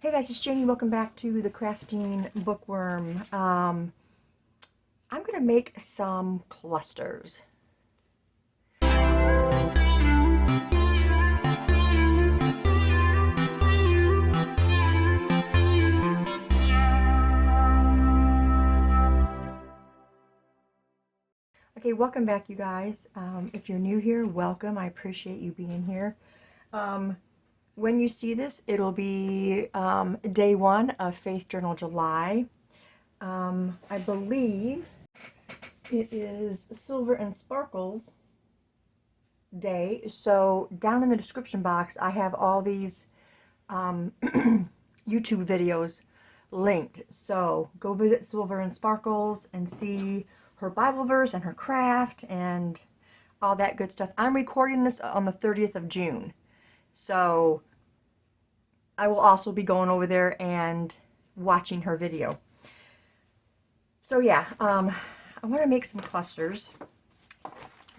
Hey guys, it's Janie. Welcome back to the Crafting Bookworm. I'm going to make some clusters. Okay, welcome back you guys. If you're new here, welcome. I appreciate you being here. When you see this, it'll be day one of Faith Journal July. I believe it is Silver and Sparkles Day. So down in the description box, I have all these YouTube videos linked. So go visit Silver and Sparkles and see her Bible verse and her craft and all that good stuff. I'm recording this on the 30th of June. So I will also be going over there and watching her video. So yeah, I want to make some clusters.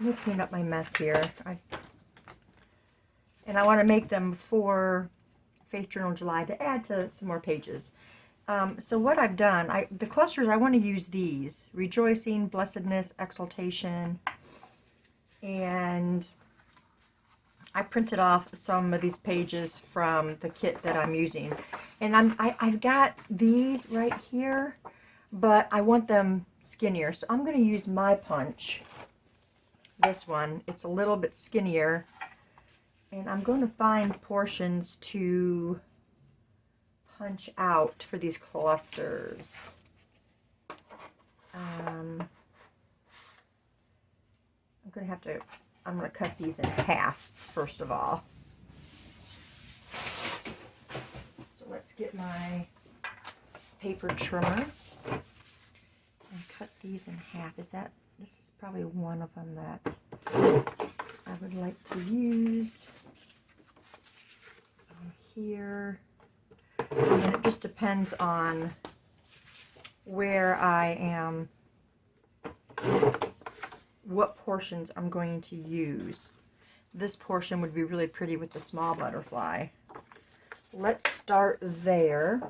Let me clean up my mess here. And I want to make them for Faith Journal July to add to some more pages. So what I've done, the clusters, I want to use these. Rejoicing, Blessedness, Exaltation, and I printed off some of these pages from the kit that I'm using. And I've got these right here, but I want them skinnier. So I'm going to use my punch, this one. It's a little bit skinnier. And I'm going to find portions to punch out for these clusters. I'm going to cut these in half first of all. So let's get my paper trimmer and cut these in half. This is probably one of them that I would like to use here. And it just depends on where I am, what portions I'm going to use. This portion would be really pretty with the small butterfly. Let's start there.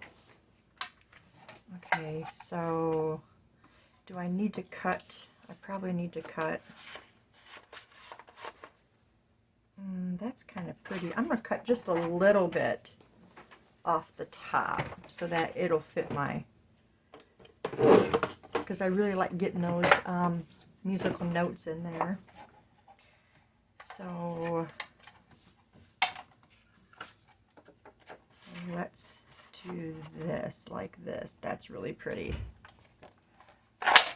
Okay, so do I need to cut? I probably need to cut. That's kind of pretty. I'm going to cut just a little bit off the top so that it'll fit my, because I really like getting those musical notes in there. So let's do this like this. That's really pretty.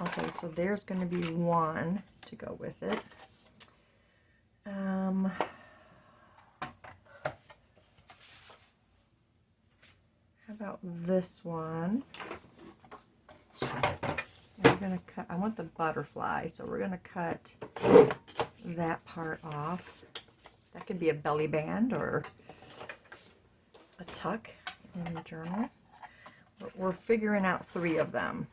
Okay, so there's going to be one to go with it. How about this one? We're going to cut, I want the butterfly, so we're going to cut that part off. That could be a belly band or a tuck in the journal. But we're figuring out 3 of them.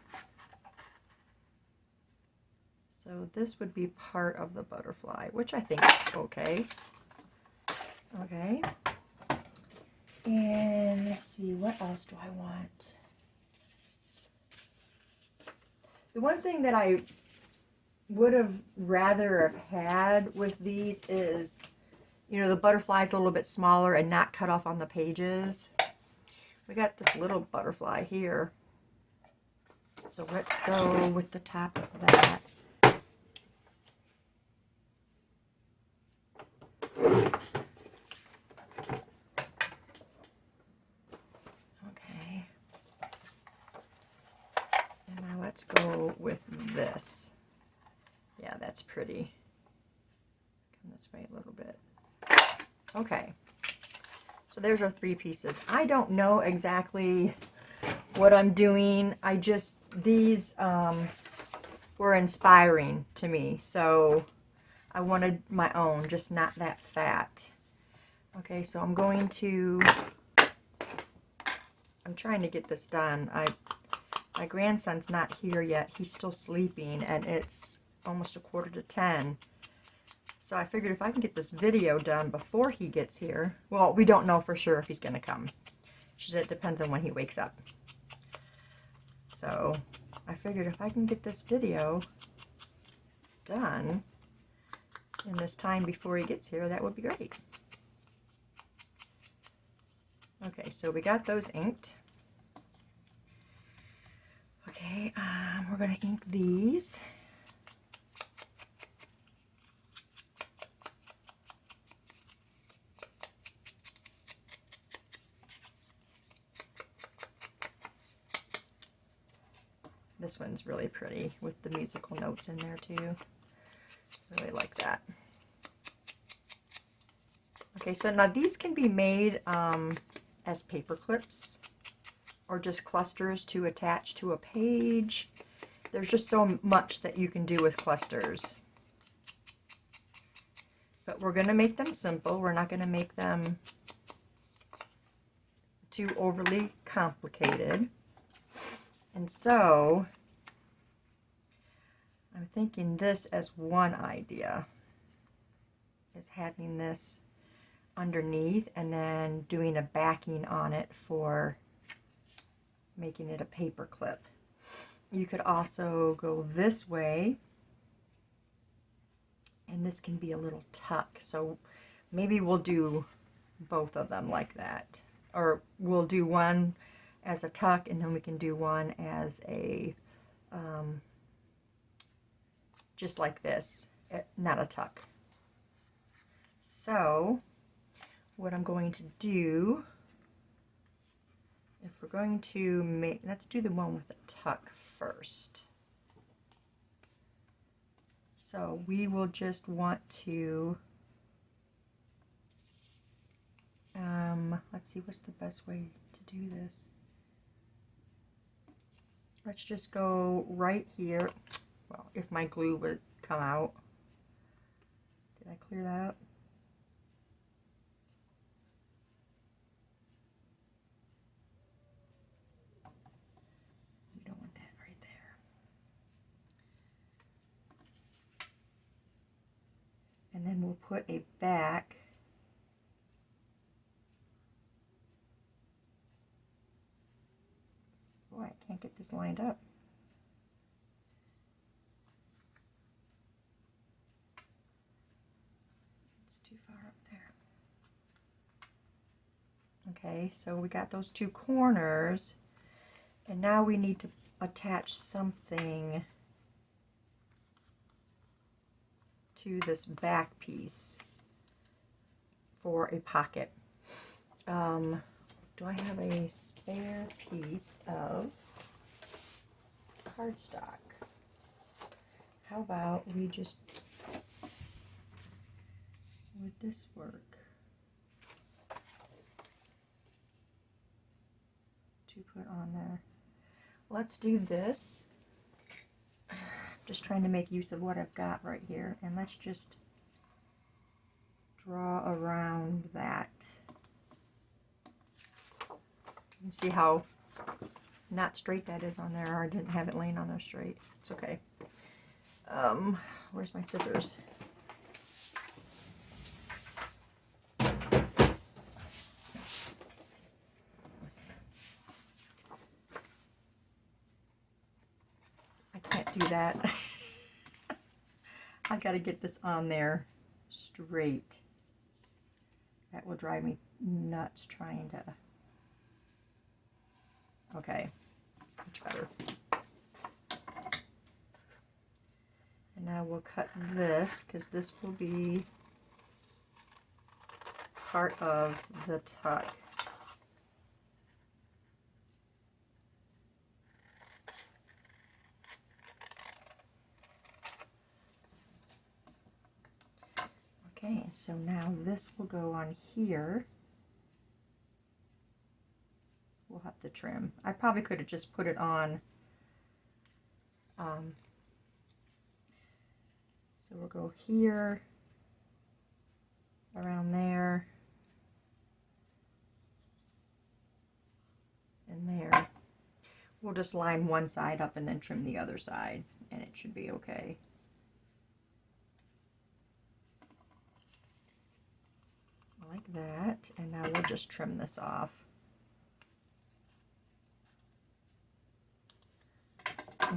So this would be part of the butterfly, which I think is okay. Okay. And let's see, what else do I want? The one thing that I would have rather have had with these is, you know, the butterfly's a little bit smaller and not cut off on the pages. We got this little butterfly here. So let's go with the top of that. Let's go with this. Yeah, that's pretty. Come this way a little bit. Okay. So there's our 3 pieces. I don't know exactly what I'm doing. These were inspiring to me. So I wanted my own, just not that fat. Okay, so I'm trying to get this done. My grandson's not here yet. He's still sleeping, and it's almost 9:45. So I figured if I can get this video done before he gets here, well, we don't know for sure if he's going to come. She said it depends on when he wakes up. So I figured if I can get this video done in this time before he gets here, that would be great. Okay, so we got those inked. Okay, we're going to ink these. This one's really pretty with the musical notes in there too. Really like that. Okay, so now these can be made as paper clips or just clusters to attach to a page. There's just so much that you can do with clusters. But we're going to make them simple. We're not going to make them too overly complicated. And so I'm thinking this as one idea, is having this underneath and then doing a backing on it for making it a paper clip. You could also go this way, and this can be a little tuck. So maybe we'll do both of them like that. Or we'll do one as a tuck, and then we can do one as a, just like this, not a tuck. So what I'm going to do, if we're going to make, let's do the one with the tuck first. So we will just want to, let's see, what's the best way to do this? Let's just go right here. Well, if my glue would come out. Did I clear that up? You don't want that right there. And then we'll put a back. Boy, I can't get this lined up. It's too far up there. Okay, so we got those two corners, and now we need to attach something to this back piece for a pocket. Do I have a spare piece of cardstock? How about we just, would this work to put on there? Let's do this. I'm just trying to make use of what I've got right here, and let's just draw around that. You see how not straight that is on there. I didn't have it laying on there straight. It's okay. Where's my scissors? I can't do that. I've got to get this on there straight. That will drive me nuts trying to. Okay, much better. And now we'll cut this, because this will be part of the tuck. Okay, so now this will go on here. We'll have to trim. I probably could have just put it on. So we'll go here, around there, and there. We'll just line one side up and then trim the other side, and it should be okay. Like that, and now we'll just trim this off.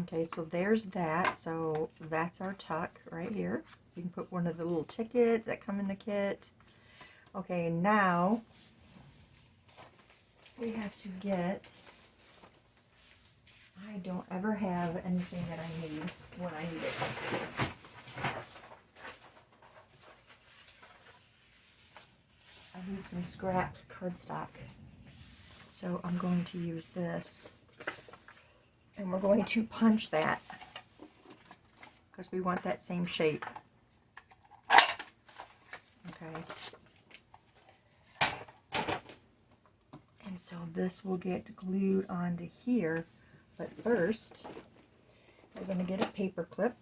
Okay, so there's that. So that's our tuck right here. You can put one of the little tickets that come in the kit. Okay, now we have to get, I don't ever have anything that I need when I need it. I need some scrap cardstock. So I'm going to use this. And we're going to punch that because we want that same shape. Okay. And so this will get glued onto here. But first, we're going to get a paper clip.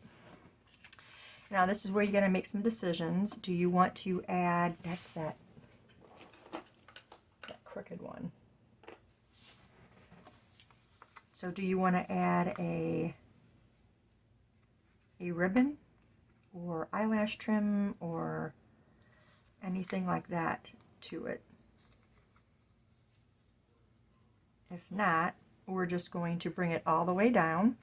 Now this is where you're going to make some decisions. Do you want to add, that's that crooked one. So do you want to add a ribbon or eyelash trim or anything like that to it? If not, we're just going to bring it all the way down.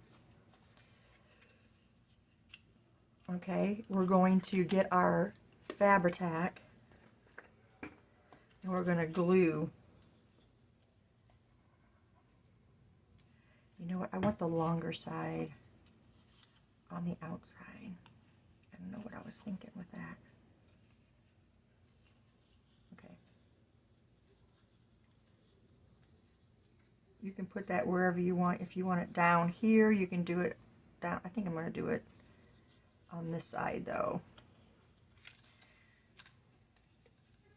Okay, we're going to get our Fabri-Tac and we're going to glue. You know what? I want the longer side on the outside. I don't know what I was thinking with that. Okay. You can put that wherever you want. If you want it down here, you can do it down. I think I'm going to do it on this side though,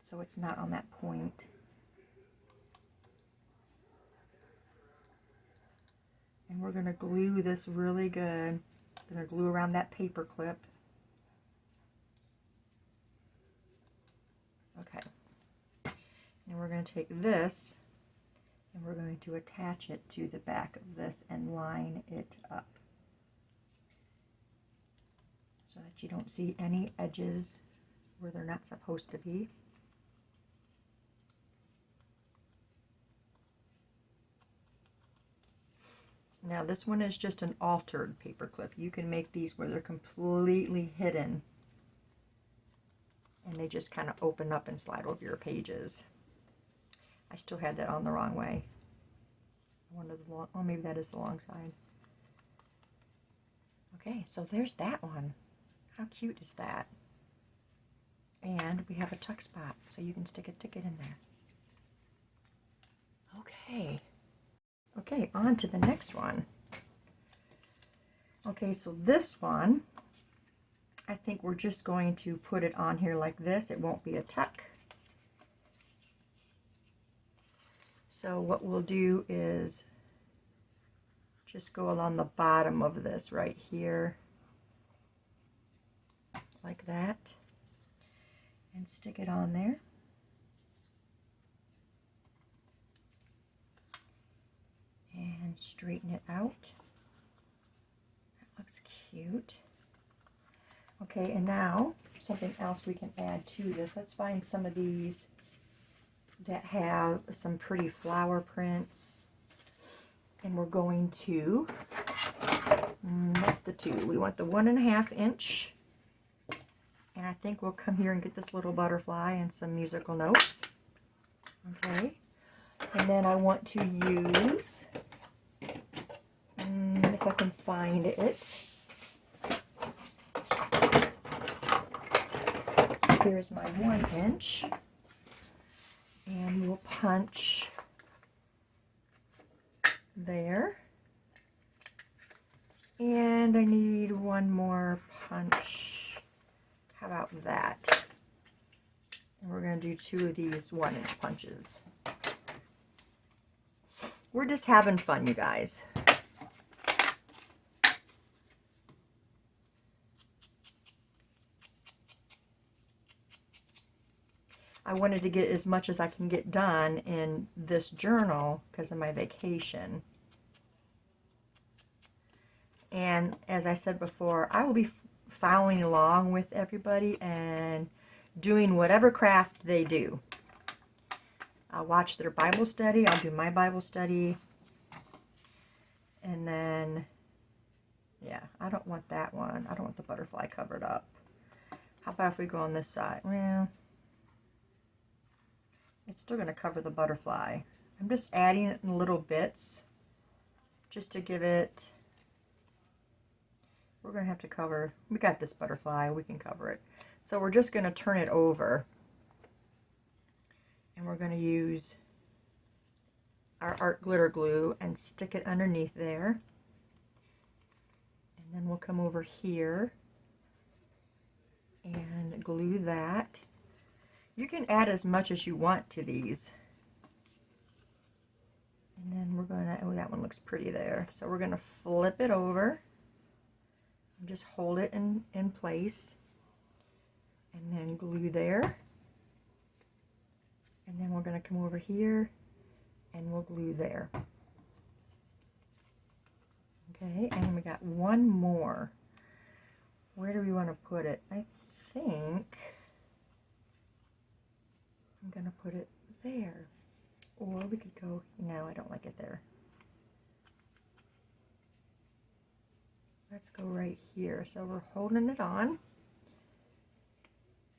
so it's not on that point. And we're going to glue this really good. We're going to glue around that paper clip. Okay. And we're going to take this and we're going to attach it to the back of this and line it up so that you don't see any edges where they're not supposed to be. Now this one is just an altered paper clip. You can make these where they're completely hidden and they just kind of open up and slide over your pages. I still had that on the wrong way. One of the long, oh, maybe that is the long side. Okay, so there's that one. How cute is that? And we have a tuck spot, so you can stick a ticket in there. Okay. Okay, on to the next one. Okay, so this one, I think we're just going to put it on here like this. It won't be a tuck. So what we'll do is just go along the bottom of this right here, like that, and stick it on there. And straighten it out. That looks cute. Okay, and now something else we can add to this. Let's find some of these that have some pretty flower prints. And we're going to, that's the two. We want the 1.5 inch. And I think we'll come here and get this little butterfly and some musical notes. Okay. And then I want to use, if I can find it, here's my 1 inch, and we'll punch there, and I need one more punch. How about that? And we're going to do 2 of these 1 inch punches. We're just having fun, you guys. I wanted to get as much as I can get done in this journal because of my vacation. And as I said before, I will be following along with everybody and doing whatever craft they do. I'll watch their Bible study, I'll do my Bible study, and then Yeah, I don't want that one. I don't want the butterfly covered up. How about if we go on this side? Well, it's still going to cover the butterfly. I'm just adding it in little bits just to give it, we're going to have to cover, we got this butterfly, we can cover it. So we're just going to turn it over and we're going to use our art glitter glue and stick it underneath there. And then we'll come over here and glue that. You can add as much as you want to these. And then we're going to, oh, that one looks pretty there. So we're going to flip it over and just hold it in place. And then glue there. And then we're going to come over here and we'll glue there. Okay, and we got one more. Where do we want to put it? I think I'm going to put it there. Or we could go, no, I don't like it there. Let's go right here. So we're holding it on.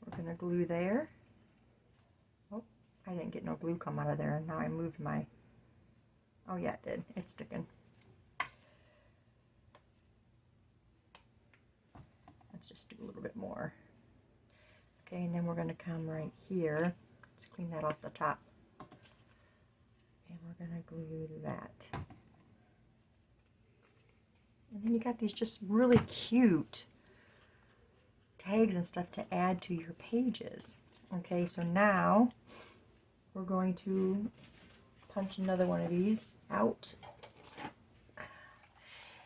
We're going to glue there. Oh, I didn't get no glue come out of there. Now I moved my, oh yeah, it did. It's sticking. Let's just do a little bit more. Okay, and then we're going to come right here. Let's clean that off the top. And we're going to glue that. And then you got these just really cute tags and stuff to add to your pages. Okay, so now we're going to punch another one of these out.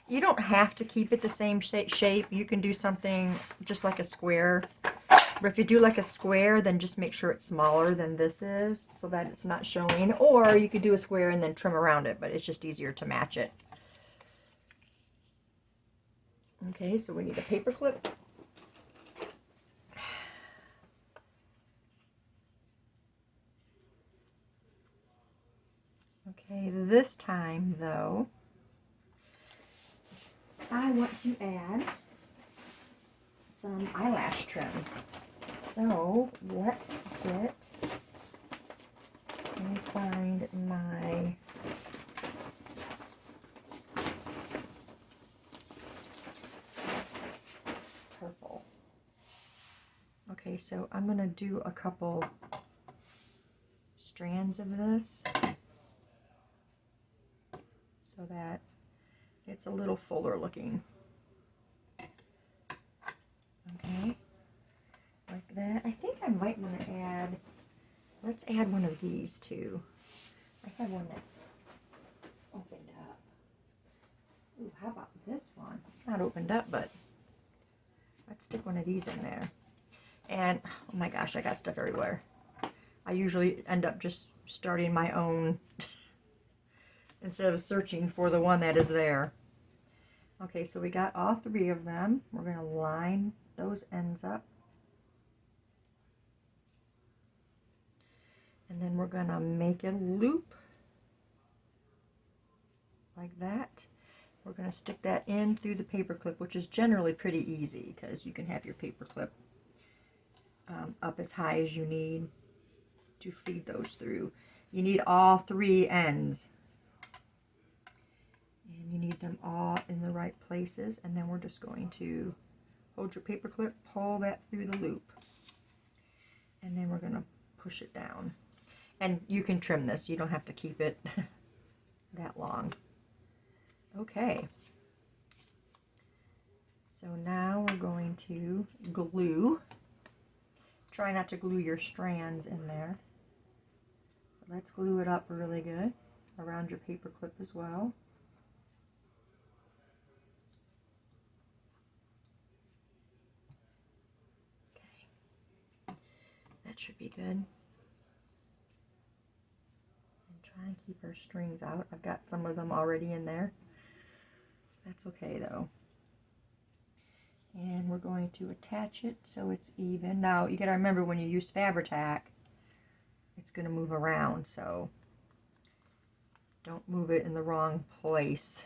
You don't have to keep it the same shape. You can do something just like a square. But if you do like a square, then just make sure it's smaller than this is so that it's not showing. Or you could do a square and then trim around it, but it's just easier to match it. Okay, so we need a paper clip. Okay, this time though, I want to add some eyelash trim. So let's get, let me find my purple. Okay, so I'm going to do a couple strands of this so that it's a little fuller looking. Okay, like that. I think I might want to add, let's add one of these too. I have one that's opened up. Ooh, how about this one? It's not opened up, but let's stick one of these in there. And, oh my gosh, I got stuff everywhere. I usually end up just starting my own instead of searching for the one that is there. Okay, so we got all three of them. We're going to line those ends up. And then we're going to make a loop like that. We're going to stick that in through the paper clip, which is generally pretty easy because you can have your paper clip up as high as you need to feed those through. You need all three ends. And you need them all in the right places. And then we're just going to hold your paper clip, pull that through the loop. And then we're going to push it down. And you can trim this. You don't have to keep it that long. Okay. So now we're going to glue. Try not to glue your strands in there. But let's glue it up really good around your paper clip as well. Okay. That should be good. And try and keep our strings out. I've got some of them already in there. That's okay though. And we're going to attach it so it's even. Now you got to remember when you use Fabri-Tac, it's going to move around, so don't move it in the wrong place.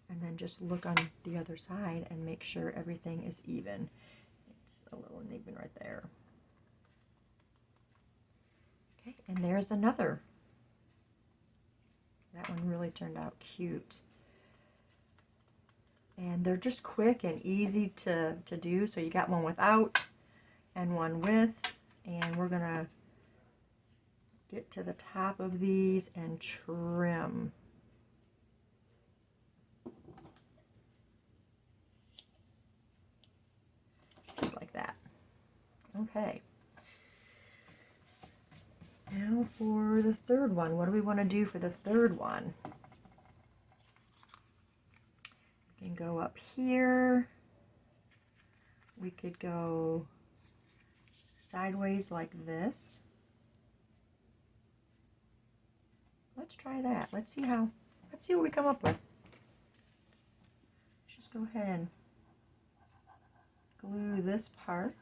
And then just look on the other side and make sure everything is even. It's a little uneven right there. Okay, and there's another. That one really turned out cute. And they're just quick and easy to do. So you got one without and one with. And we're gonna get to the top of these and trim. Just like that. Okay. Now for the third one. What do we want to do for the third one? We can go up here. We could go sideways like this. Let's try that. Let's see what we come up with. Let's just go ahead and glue this part.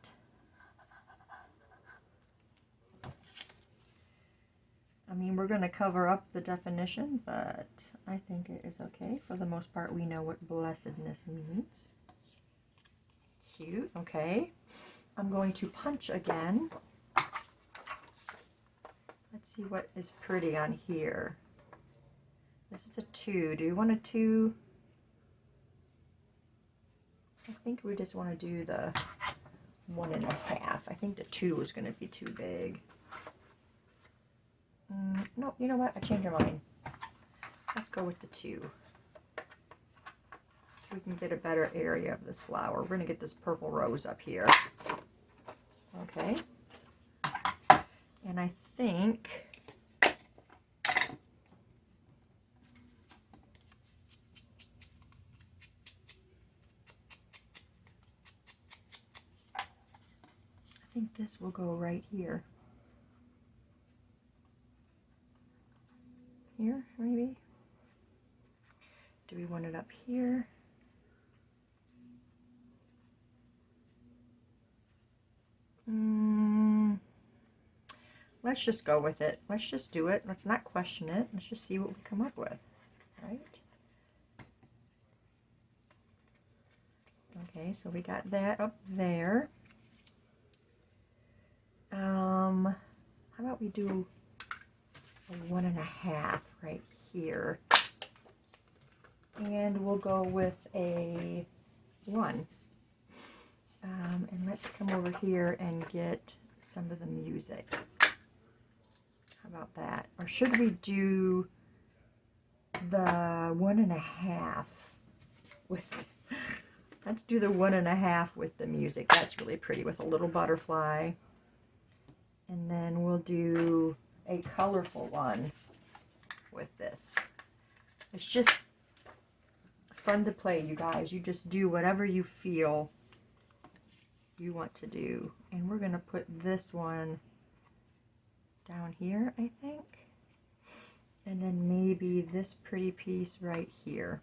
I mean, we're going to cover up the definition, but I think it is okay. For the most part, we know what blessedness means. Cute, okay. I'm going to punch again. Let's see what is pretty on here. This is a 2. Do you want a 2? I think we just want to do the 1.5. I think the 2 is going to be too big. No, you know what? I changed my mind. Let's go with the 2. So we can get a better area of this flower. We're going to get this purple rose up here. Okay. And I think this will go right here. Here, maybe? Do we want it up here? Let's just go with it. Let's just do it. Let's not question it. Let's just see what we come up with, right? Okay, so we got that up there. How about we do a 1.5 right here, and we'll go with a 1. And let's come over here and get some of the music. How about that? Or should we do the 1.5 with? Let's do the 1.5 with the music. That's really pretty with a little butterfly. And then we'll do a colorful one with this. It's just fun to play, you guys. You just do whatever you feel you want to do. And we're going to put this one down here, I think. And then maybe this pretty piece right here.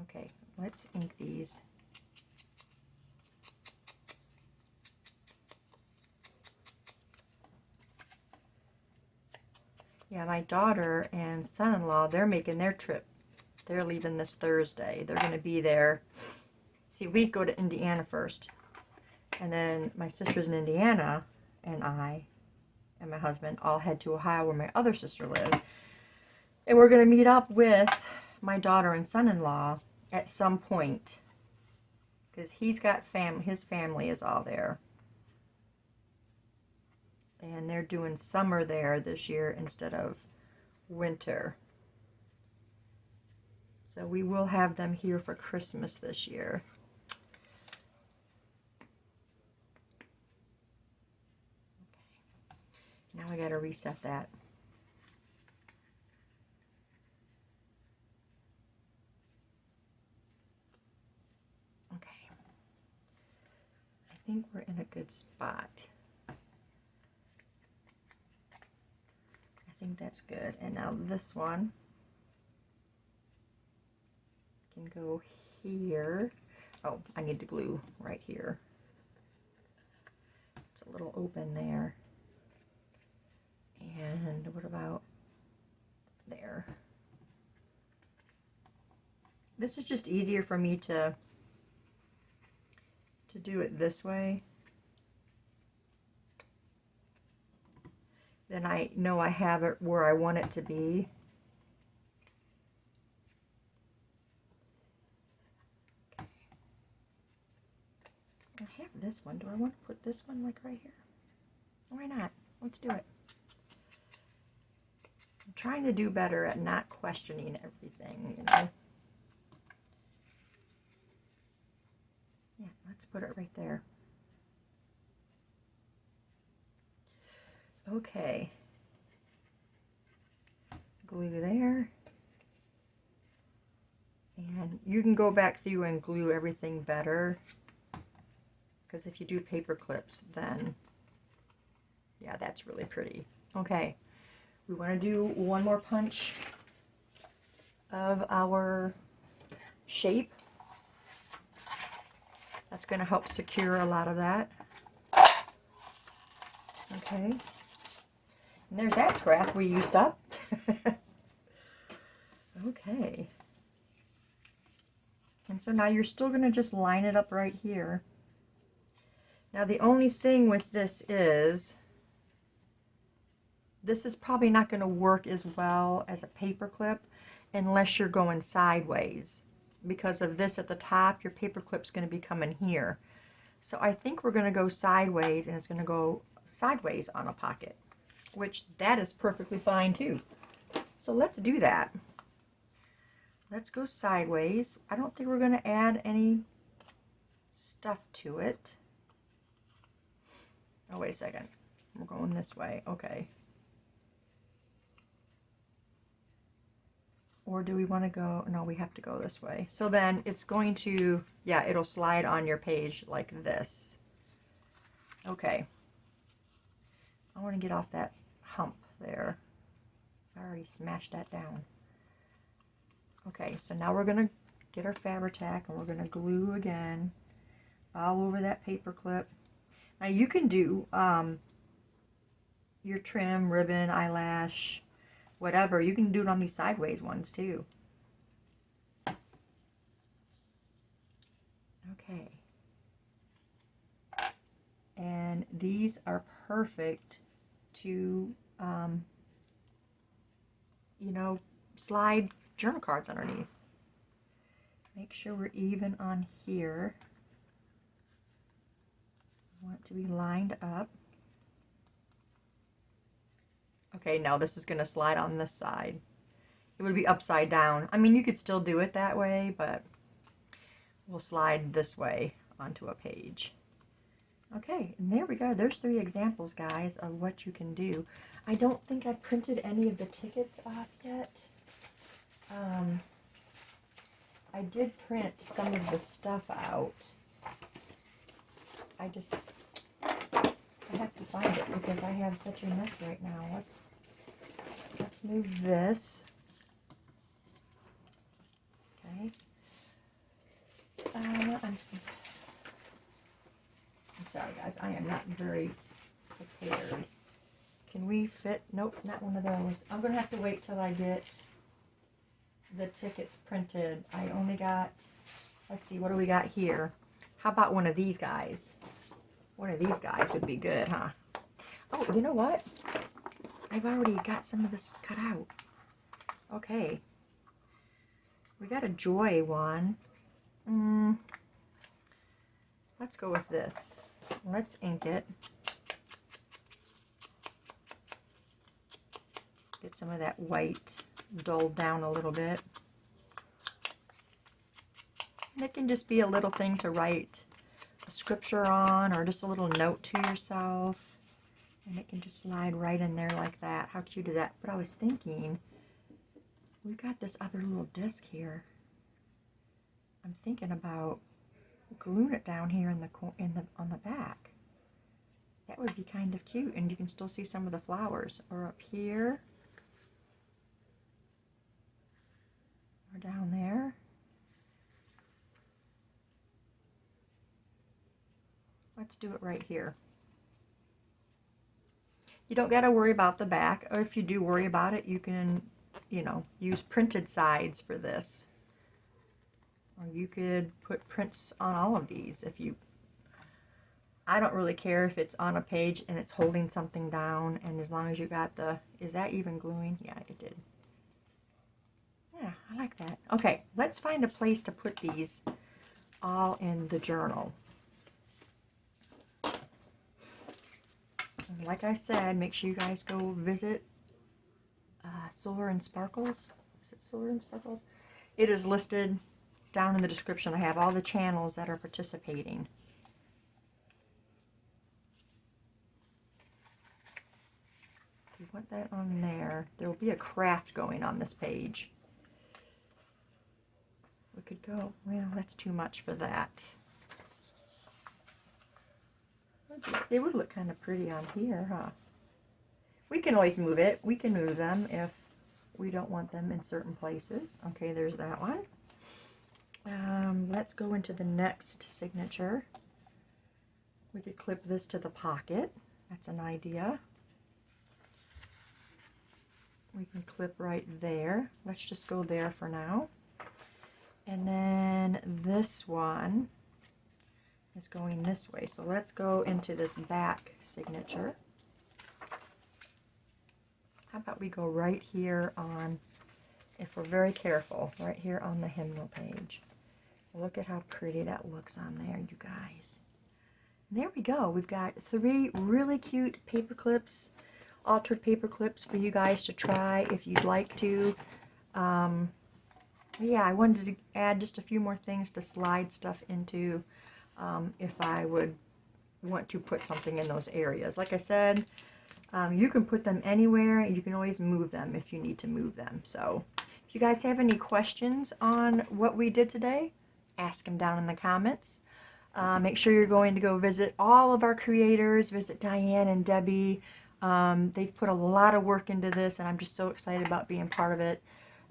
Okay, let's ink these. Yeah, my daughter and son-in-law, they're making their trip. They're leaving this Thursday. They're going to be there. See, we go to Indiana first. And then my sister's in Indiana, and I and my husband all head to Ohio where my other sister lives. And we're going to meet up with my daughter and son-in-law at some point. Because he's got his family is all there. And they're doing summer there this year instead of winter. So we will have them here for Christmas this year. Okay. Now I gotta reset that. Okay. I think we're in a good spot. I think that's good. And now this one can go here. Oh, I need to glue right here. It's a little open there. And what about there? This is just easier for me to do it this way. Then I know I have it where I want it to be. Okay. I have this one. Do I want to put this one like right here? Why not? Let's do it. I'm trying to do better at not questioning everything, you know. Yeah, let's put it right there. Okay. Glue there. And you can go back through and glue everything better. Because if you do paper clips, then, yeah, that's really pretty. Okay. We want to do one more punch of our shape. That's going to help secure a lot of that. Okay. And there's that scrap we used up. Okay. And so now you're still going to just line it up right here. Now the only thing with this is probably not going to work as well as a paper clip unless you're going sideways. Because of this at the top, your paper clip's going to be coming here. So I think we're going to go sideways, and it's going to go sideways on a pocket, which that is perfectly fine too. So let's do that. Let's go sideways. I don't think we're going to add any stuff to it. Oh, wait a second. We're going this way. Okay. Or do we want to go? No, we have to go this way. So then it's going to, yeah, it'll slide on your page like this. Okay. I want to get off that hump there. I already smashed that down. Okay, so now we're going to get our Fabri-Tac and we're going to glue again all over that paper clip. Now you can do your trim, ribbon, eyelash, whatever. You can do it on these sideways ones too. Okay. And these are perfect to, you know, slide journal cards underneath. Make sure we're even on here. Want it to be lined up. Okay, now this is going to slide on this side. It would be upside down. I mean, you could still do it that way, but we'll slide this way onto a page. Okay, and there we go. There's 3 examples, guys, of what you can do. I don't think I printed any of the tickets off yet. I did print some of the stuff out. I have to find it because I have such a mess right now. Let's move this. Okay. I'm sorry, guys. I am not very prepared. Can we fit? Nope, not one of those. I'm going to have to wait till I get the tickets printed. I only got, let's see, what do we got here? How about one of these guys? One of these guys would be good, huh? Oh, you know what? I've already got some of this cut out. Okay. We got a Joy one. Let's go with this. Let's ink it. Get some of that white dulled down a little bit. And it can just be a little thing to write a scripture on, or just a little note to yourself. And it can just slide right in there like that. How cute is that? But I was thinking, we've got this other little disc here. I'm thinking about gluing it down here on the back. That would be kind of cute, and you can still see some of the flowers. Or up here, or down there. Let's do it right here. You don't got to worry about the back, or if you do worry about it, you can, you know, use printed sides for this. Or you could put prints on all of these if you... I don't really care if it's on a page and it's holding something down, and as long as you got the... Is that even gluing? Yeah, it did. Yeah, I like that. Okay, let's find a place to put these all in the journal. And like I said, make sure you guys go visit Silver and Sparkles. Is it Silver and Sparkles? It is listed down in the description. I have all the channels that are participating. If you want that on there, there will be a craft going on this page. We could go, well, that's too much for that. They would look kind of pretty on here, huh? We can always move it. We can move them if we don't want them in certain places. Okay, there's that one. Let's go into the next signature. We could clip this to the pocket. That's an idea. We can clip right there. Let's just go there for now. And then this one is going this way. So let's go into this back signature. How about we go right here on, if we're very careful, right here on the hymnal page. Look at how pretty that looks on there, you guys. And there we go. We've got 3 really cute paper clips, altered paper clips for you guys to try if you'd like to. Yeah, I wanted to add just a few more things to slide stuff into if I would want to put something in those areas. Like I said, you can put them anywhere, and you can always move them if you need to move them. So if you guys have any questions on what we did today, ask them down in the comments. Make sure you're going to go visit all of our creators, visit Diane and Debbie. They've put a lot of work into this, and I'm just so excited about being part of it.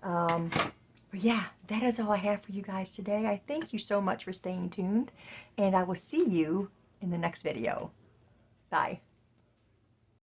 But yeah, that is all I have for you guys today. I thank you so much for staying tuned, and I will see you in the next video. Bye.